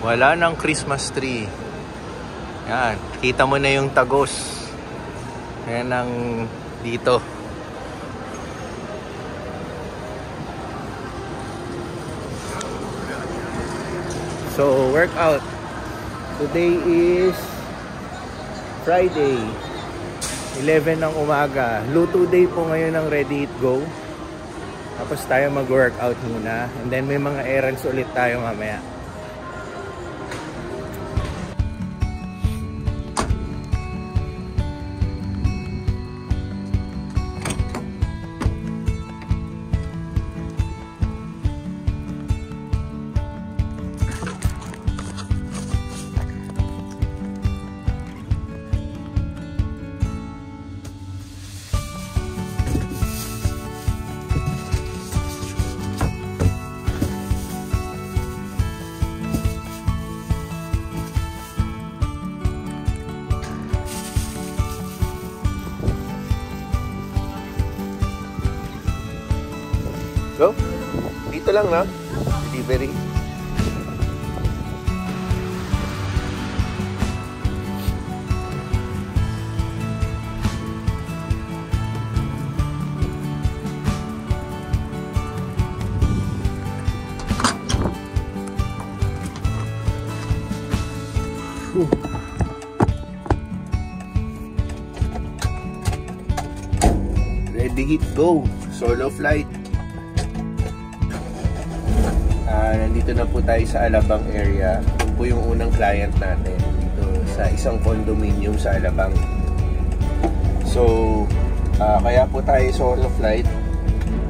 Wala nang Christmas tree. Yan, kita mo na yung tagos. Yan ang dito. So, workout. Today is Friday, 11 ng umaga. Luto day po ngayon ng Ready Eat Go. Tapos tayo mag-workout muna. And then may mga errands ulit tayo mamaya. Go. Dito lang na. Delivery. Ready, hit, go. Solo flight. Nandito na po tayo sa Alabang area. Ito po yung unang client natin dito sa isang condominium sa Alabang. So, kaya po tayo solo flight.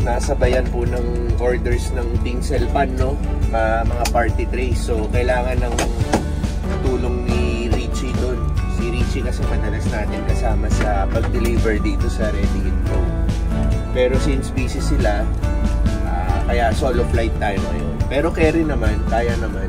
Nasabayan po ng orders ng tinsel pan, no? Mga party trays. So, kailangan ng tulong ni Richie doon. Si Richie kasi madalas natin kasama sa pag-deliver dito sa Ready Eat Go. Pero since busy sila, kaya solo flight tayo ngayon. Pero carry naman, kaya naman.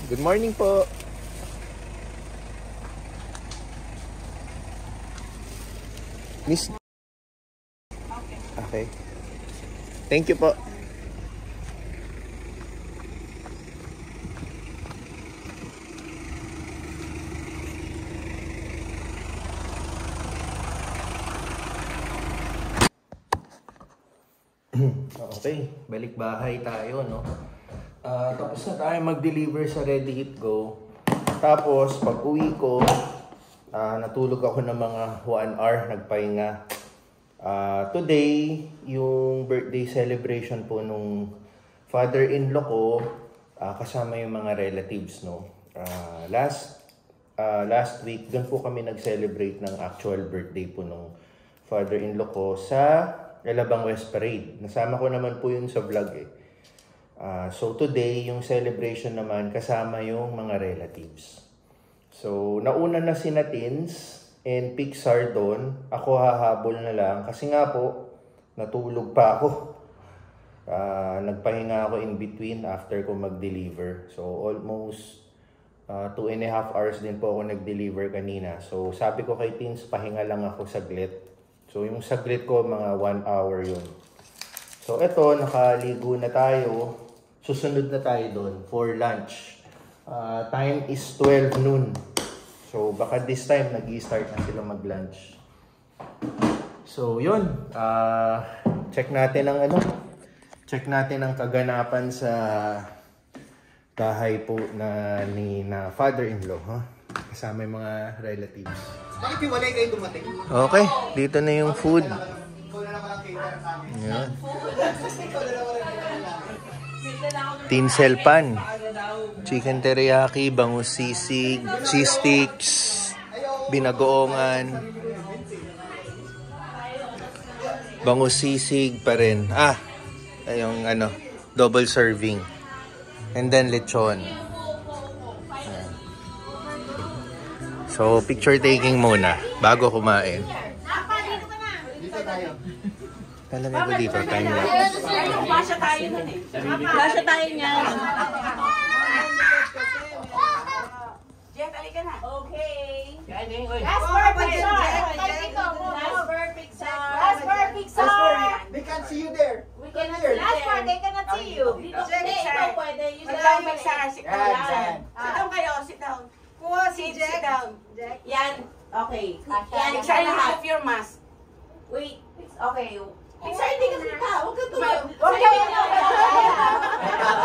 Good morning po. Miss. Okay. Thank you po. Okay, balik bahay tayo, no? Tapos na tayo mag-deliver sa Ready Eat Go. Tapos, pag uwi ko, natulog ako ng mga 1 hour, nagpahinga. Today, yung birthday celebration po nung father-in-law ko, kasama yung mga relatives, no? Last week, doon po kami nag-celebrate ng actual birthday po ng father-in-law ko sa Alabang West Parade. Nasama ko naman po yun sa vlog eh. So today, yung celebration naman kasama yung mga relatives. So nauna na si Natins and Pixar doon. Ako hahabol na lang kasi nga po, natulog pa ako. Nagpahinga ako in between after ko mag-deliver. So almost 2.5 hours din po ako nag-deliver kanina. So sabi ko kay Teens, pahinga lang ako saglit. So yung saglit ko, mga 1 hour yun. So eto, nakaligo na tayo. Susunod na tayo doon for lunch. Time is 12 noon. So baka this time, nag-i-start na sila mag-lunch. So yun, check natin ang kaganapan sa bahay po ni father-in-law, huh? Kasama yung mga relatives. Bakit yung walay kayo dumating? Okay, dito na yung food. Yan. Tinsel pan, chicken teriyaki, bangus sisig, cheese sticks, binagoongan, bangus sisig pa rin. Yung double serving. And then lechon. Ayan. So, picture taking muna bago kumain. Dito tayo. Talaga ko dito, time lapse. Basya tayo nun eh. Basya tayo niyan. Jeff, halika na. Okay. Last perfect star. Last perfect star. They can't see you there. We cannot see last part, they cannot see you. Dito, ikaw pwede. Maglayo mag-sara, sit down. Yan. Sit down kayo, sit down. Kuha si Sit down. Yan. Okay. Yan. Picture remove your mask. Wait. Okay. Pixar, hindi ka kita. Huwag ka tumayo.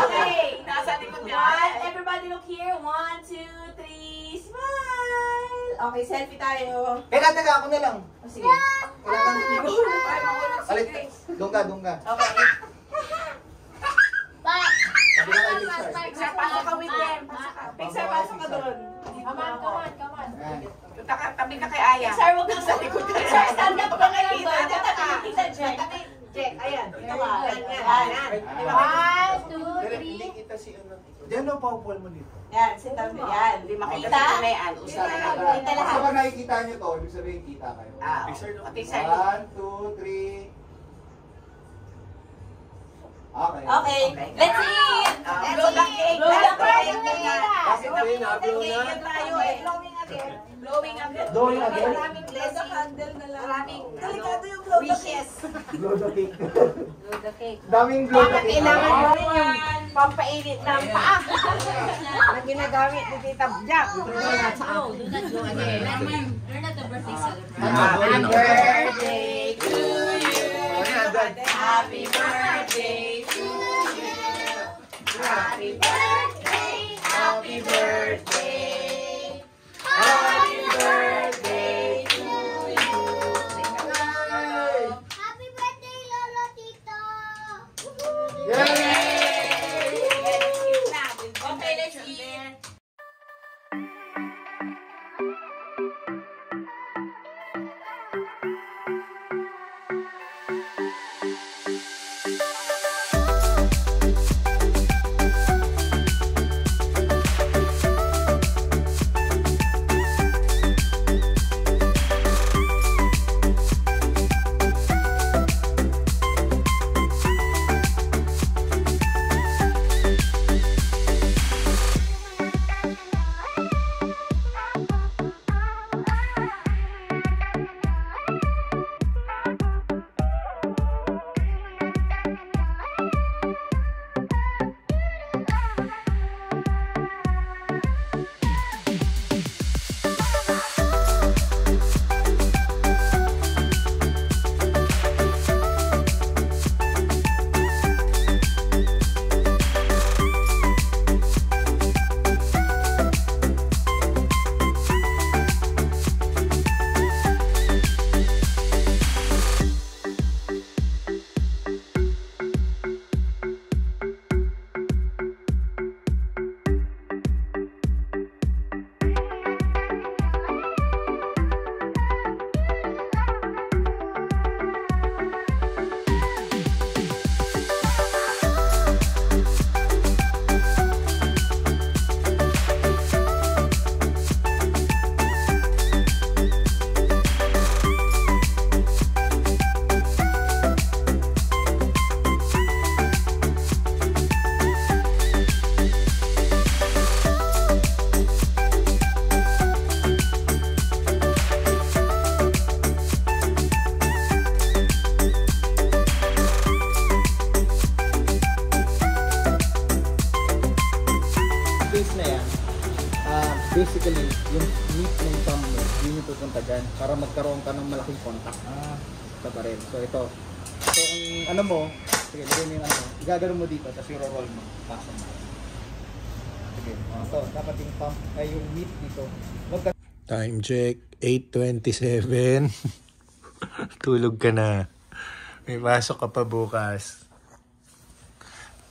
Okay. Nasa likod ka. Everybody look here. 1, 2, 3. Smile. Okay, selfie tayo. Teka, ako na lang. Sige. Kailangan. Ay, mahulog si Balik. Grace. Doon ka. Okay. Sabi na kayo, Pixar. Pixar, pasok ka with them. Pixar, pasok ka doon. Come on. Yan. Punta ka, tabi ka kay Aya. Pixar, huwag kang sa likod. Pixar, stand up ka ngayon doon. Kita, Jack. Jack, ayan. Ito ka. Yan. 1, 2, 3. Hindi kita si ano. Diyan ang paupuan mo dito. Yan, sit down. Yan. Hindi makita Kita? si Mayan. Usap na lang. Kita lahat. Kapag nakikita nyo to, ibig sabihin kita kayo. Pixar. 1, 2, 3. Okay. Okay. Let's eat. Blow the cake. Blow the Blowing cake. Kasi Blowing na, blow na. Yan tayo eh. Blowing again. Blowing again? Maraming blessing. Maraming Delikado yung blow wishes. Blow the cake. Blow the cake. Daming blow the Baka cake. kailangan mo rin yung pampainit ng paa. Na ginagamit ni Tita Jack. Do not go again. You're not a birthday celebrant. Happy birthday to you. Happy birthday to you. Happy birthday. Happy birthday. Happy birthday to you. Happy birthday, Lolo Tito! Yay! Okay, let's eat. place na yan, basically, yung meat ng thumb mo, yun yung pupunta dyan para magkaroon ka ng malaking contact sa baril. So ito. So ang ano mo, sige, lagyan mo yung ano, igagano mo dito, tapos yung roll mo. Pasok mo. Sige, ito, dapat yung thumb, ay yung meat dito. Time check, 8:27. Tulog ka na. May pasok ka pa bukas.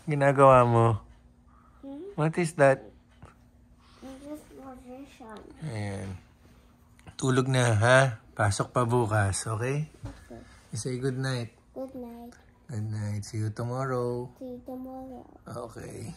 Ginagawa mo? What is that? Ayan. Tulog na, ha? Pasok pa bukas, okay? Say good night. Good night. Good night. See you tomorrow. See you tomorrow. Okay.